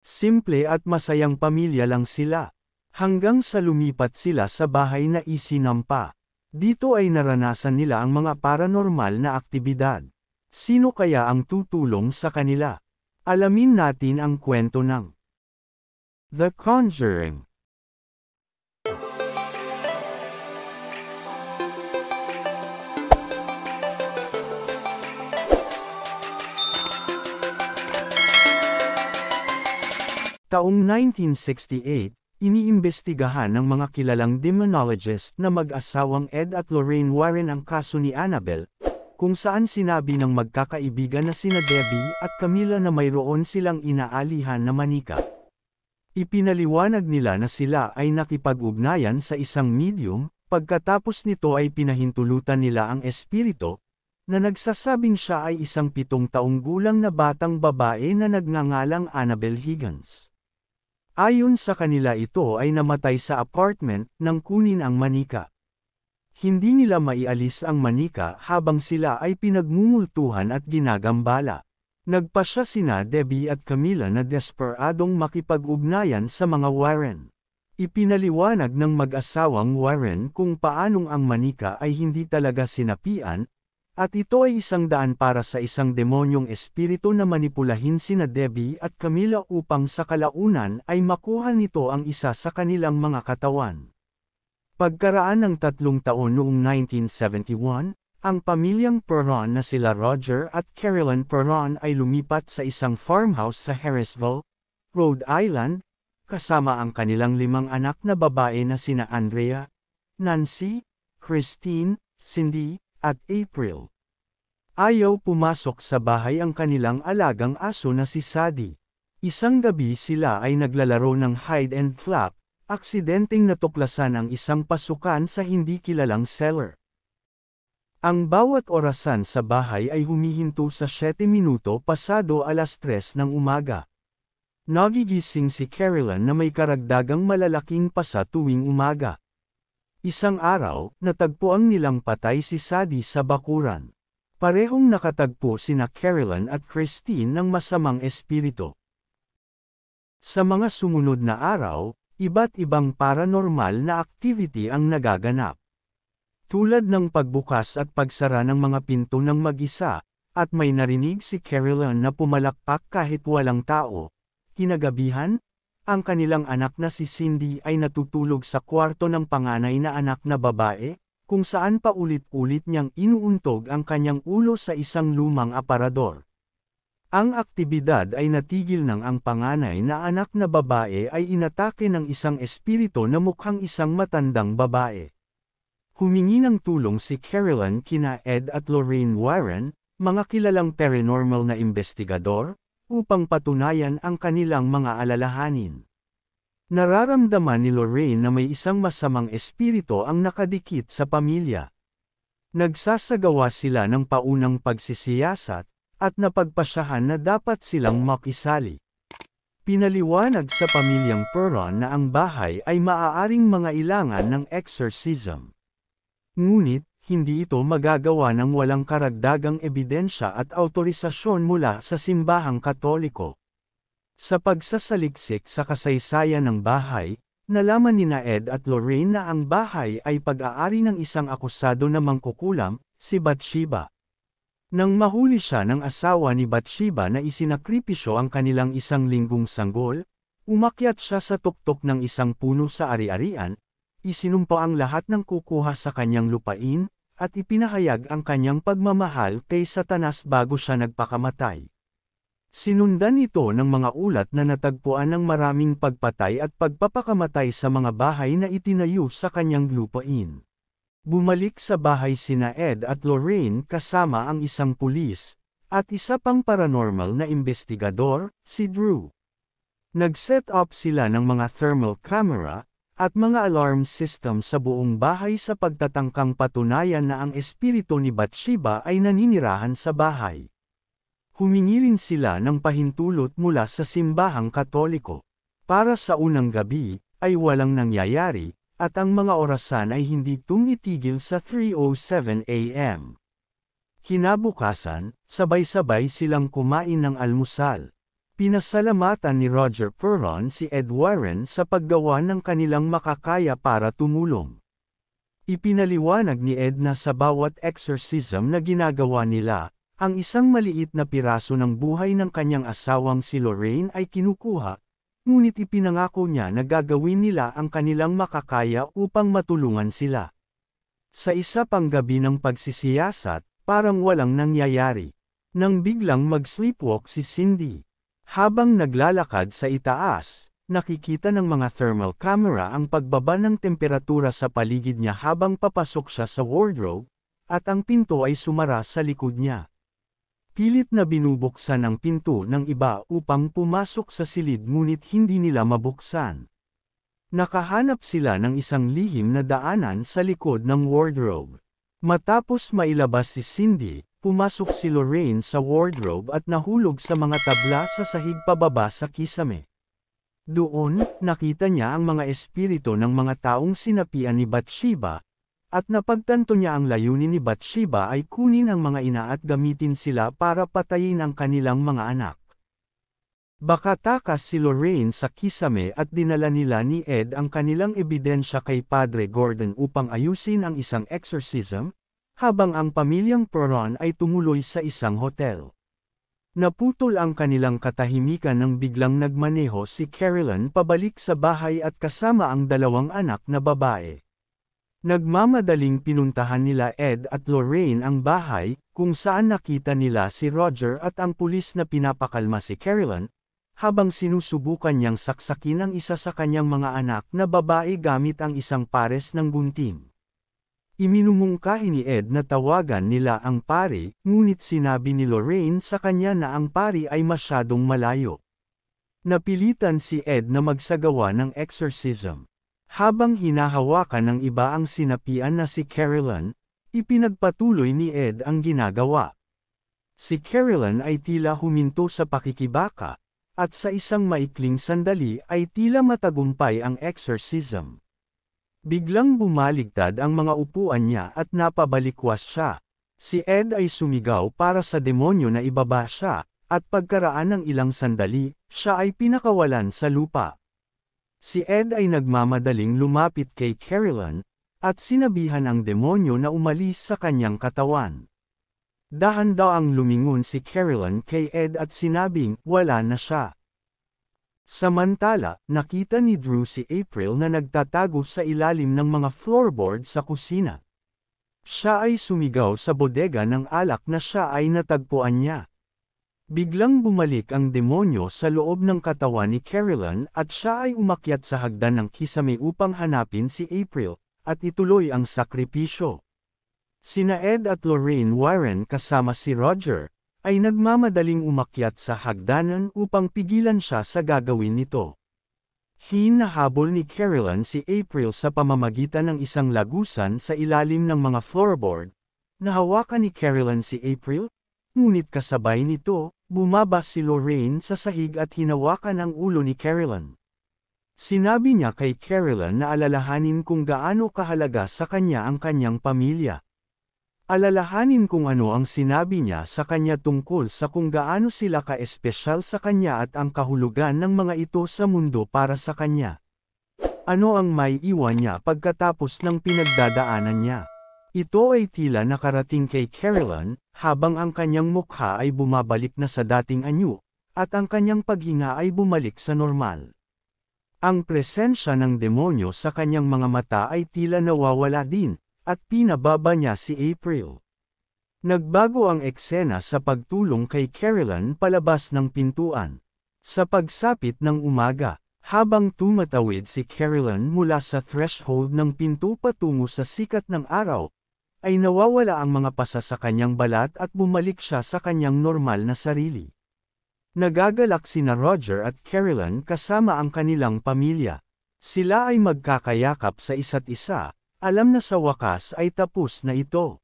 Simple at masayang pamilya lang sila. Hanggang sa lumipat sila sa bahay na isinampa. Dito ay naranasan nila ang mga paranormal na aktibidad. Sino kaya ang tutulong sa kanila? Alamin natin ang kwento ng The Conjuring. Taong 1968, iniimbestigahan ng mga kilalang demonologist na mag-asawang Ed at Lorraine Warren ang kaso ni Annabelle, kung saan sinabi ng magkakaibigan na sina Debbie at Camilla na mayroon silang inaalihan na manika. Ipinaliwanag nila na sila ay nakipag-ugnayan sa isang medium, pagkatapos nito ay pinahintulutan nila ang espiritu, na nagsasabing siya ay isang 7 taong gulang na batang babae na nagngangalang Annabelle Higgins. Ayon sa kanila ito ay namatay sa apartment nang kunin ang manika. Hindi nila maialis ang manika habang sila ay pinagmumultuhan at ginagambala. Nagpasya sina Debbie at Camilla na desperadong makipag-ugnayan sa mga Warren. Ipinaliwanag ng mag-asawang Warren kung paanong ang manika ay hindi talaga sinapian, at ito ay isang daan para sa isang demonyong espiritu na manipulahin sina Debbie at Camilla upang sa kalaunan ay makuha nito ang isa sa kanilang mga katawan. Pagkaraan ng 3 taon noong 1971, ang pamilyang Perron na sila Roger at Carolyn Perron ay lumipat sa isang farmhouse sa Harrisville, Rhode Island, kasama ang kanilang 5 anak na babae na sina Andrea, Nancy, Christine, Cindy, at April. Ayaw pumasok sa bahay ang kanilang alagang aso na si Sadie. Isang gabi sila ay naglalaro ng hide and flap, aksidenteng natuklasan ang isang pasukan sa hindi kilalang cellar. Ang bawat orasan sa bahay ay humihinto sa 7 minuto pasado 3:00 ng umaga. Nagigising si Carolyn na may karagdagang malalaking pasa tuwing umaga. Isang araw, natagpuan nilang patay si Sadie sa bakuran. Parehong nakatagpo sina Carolyn at Christine ng masamang espiritu. Sa mga sumunod na araw, iba't ibang paranormal na activity ang nagaganap. Tulad ng pagbukas at pagsara ng mga pinto ng mag-isa, at may narinig si Carolyn na pumalakpak kahit walang tao. Kinagabihan, ang kanilang anak na si Cindy ay natutulog sa kwarto ng panganay na anak na babae, kung saan paulit-ulit niyang inuuntog ang kanyang ulo sa isang lumang aparador. Ang aktibidad ay natigil nang ang panganay na anak na babae ay inatake ng isang espiritu na mukhang isang matandang babae. Humingi ng tulong si Carolyn kina Ed at Lorraine Warren, mga kilalang paranormal na investigador, upang patunayan ang kanilang mga alalahanin. Nararamdaman ni Lorraine na may isang masamang espiritu ang nakadikit sa pamilya. Nagsasagawa sila ng paunang pagsisiyasat, at napagpasyahan na dapat silang makisali. Pinaliwanag sa pamilyang Perron na ang bahay ay maaaring mangailangan ng exorcism. Ngunit, hindi ito magagawa ng walang karagdagang ebidensya at autorisasyon mula sa simbahang Katoliko. Sa pagsasaliksik sa kasaysayan ng bahay, nalaman nina Ed at Lorraine na ang bahay ay pag-aari ng isang akusado na mangkukulam, si Bathsheba. Nang mahuli siya ng asawa ni Bathsheba na isinakripisyo ang kanilang 1 linggong sanggol, umakyat siya sa tuktok ng isang puno sa ari-arian, isinumpa ang lahat ng kukuha sa kanyang lupain, at ipinahayag ang kanyang pagmamahal kay Satanas bago siya nagpakamatay. Sinundan ito ng mga ulat na natagpuan ng maraming pagpatay at pagpapakamatay sa mga bahay na itinayo sa kanyang lupain. Bumalik sa bahay sina Ed at Lorraine kasama ang isang pulis, at isa pang paranormal na investigador, si Drew. Nag-set up sila ng mga thermal camera, at mga alarm system sa buong bahay sa pagtatangkang patunayan na ang espiritu ni Bathsheba ay naninirahan sa bahay. Humingi rin sila ng pahintulot mula sa simbahang Katoliko. Para sa unang gabi, ay walang nangyayari, at ang mga orasan ay hindi tumitigil sa 3:07 a.m. Kinabukasan, sabay-sabay silang kumain ng almusal. Pinasalamatan ni Roger Perron si Ed Warren sa paggawa ng kanilang makakaya para tumulong. Ipinaliwanag ni Ed na sa bawat exorcism na ginagawa nila, ang isang maliit na piraso ng buhay ng kanyang asawang si Lorraine ay kinukuha, ngunit ipinangako niya na gagawin nila ang kanilang makakaya upang matulungan sila. Sa isa pang gabi ng pagsisiyasat, parang walang nangyayari. Nang biglang mag-sleepwalk si Cindy. Habang naglalakad sa itaas, nakikita ng mga thermal camera ang pagbaba ng temperatura sa paligid niya habang papasok siya sa wardrobe, at ang pinto ay sumara sa likod niya. Pilit na binubuksan ang pinto ng iba upang pumasok sa silid ngunit hindi nila mabuksan. Nakahanap sila ng isang lihim na daanan sa likod ng wardrobe. Matapos mailabas si Cindy, pumasok si Lorraine sa wardrobe at nahulog sa mga tabla sa sahig pababa sa kisame. Doon, nakita niya ang mga espiritu ng mga taong sinapian ni Bathsheba, at napagtanto niya ang layunin ni Bathsheba ay kunin ang mga ina at gamitin sila para patayin ang kanilang mga anak. Bakatakas si Lorraine sa kisame at dinala nila ni Ed ang kanilang ebidensya kay Padre Gordon upang ayusin ang isang exorcism, habang ang pamilyang Perron ay tumuloy sa isang hotel. Naputol ang kanilang katahimikan nang biglang nagmaneho si Carolyn pabalik sa bahay at kasama ang dalawang anak na babae. Nagmamadaling pinuntahan nila Ed at Lorraine ang bahay, kung saan nakita nila si Roger at ang pulis na pinapakalma si Carolyn, habang sinusubukan niyang saksakin ang isa sa kanyang mga anak na babae gamit ang isang pares ng gunting. Iminumungkahi ni Ed na tawagan nila ang pari, ngunit sinabi ni Lorraine sa kanya na ang pari ay masyadong malayo. Napilitan si Ed na magsagawa ng exorcism. Habang hinahawakan ng iba ang sinapian na si Carolyn, ipinagpatuloy ni Ed ang ginagawa. Si Carolyn ay tila huminto sa pakikibaka, at sa isang maikling sandali ay tila matagumpay ang exorcism. Biglang bumaligtad ang mga upuan niya at napabalikwas siya. Si Ed ay sumigaw para sa demonyo na ibaba siya, at pagkaraan ng ilang sandali, siya ay pinakawalan sa lupa. Si Ed ay nagmamadaling lumapit kay Carolyn, at sinabihan ang demonyo na umalis sa kanyang katawan. Dahan-daang lumingon si Carolyn kay Ed at sinabing, wala na siya. Samantala, nakita ni Drew si April na nagtatago sa ilalim ng mga floorboard sa kusina. Siya ay sumigaw sa bodega ng alak na siya ay natagpuan niya. Biglang bumalik ang demonyo sa loob ng katawan ni Carolyn at siya ay umakyat sa hagdan ng kisame upang hanapin si April, at ituloy ang sakripisyo. Sina Ed at Lorraine Warren kasama si Roger, ay nagmamadaling umakyat sa hagdanan upang pigilan siya sa gagawin nito. Hinahabol ni Carolyn si April sa pamamagitan ng isang lagusan sa ilalim ng mga floorboard. Nahawakan ni Carolyn si April, ngunit kasabay nito, bumaba si Lorraine sa sahig at hinawakan ang ulo ni Carolyn. Sinabi niya kay Carolyn na alalahanin kung gaano kahalaga sa kanya ang kanyang pamilya. Alalahanin kung ano ang sinabi niya sa kanya tungkol sa kung gaano sila ka-espesyal sa kanya at ang kahulugan ng mga ito sa mundo para sa kanya. Ano ang may iwan niya pagkatapos ng pinagdadaanan niya? Ito ay tila nakarating kay Carolyn, habang ang kanyang mukha ay bumabalik na sa dating anyo, at ang kanyang paghinga ay bumalik sa normal. Ang presensya ng demonyo sa kanyang mga mata ay tila nawawala din, at pinababa niya si April. Nagbago ang eksena sa pagtulong kay Carolyn palabas ng pintuan. Sa pagsapit ng umaga, habang tumatawid si Carolyn mula sa threshold ng pinto patungo sa sikat ng araw, ay nawawala ang mga pasa sa kanyang balat at bumalik siya sa kanyang normal na sarili. Nagagalak sina Roger at Carolyn kasama ang kanilang pamilya. Sila ay magkakayakap sa isa't isa. Alam na sa wakas ay tapos na ito.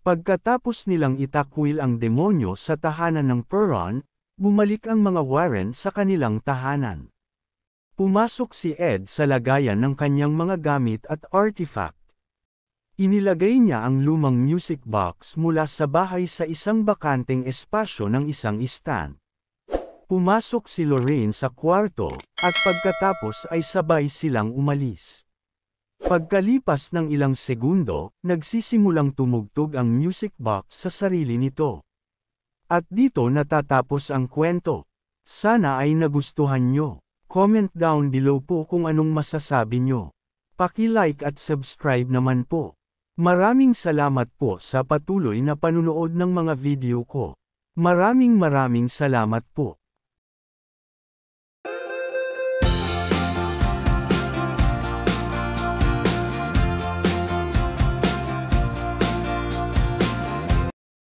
Pagkatapos nilang itakwil ang demonyo sa tahanan ng Perron, bumalik ang mga Warren sa kanilang tahanan. Pumasok si Ed sa lagayan ng kanyang mga gamit at artifact. Inilagay niya ang lumang music box mula sa bahay sa isang bakanteng espasyo ng isang stand. Pumasok si Lorraine sa kwarto, at pagkatapos ay sabay silang umalis. Pagkalipas ng ilang segundo, nagsisimulang tumugtog ang music box sa sarili nito. At dito natatapos ang kwento. Sana ay nagustuhan nyo. Comment down below po kung anong masasabi nyo. Paki-like at subscribe naman po. Maraming salamat po sa patuloy na panunood ng mga video ko. Maraming salamat po.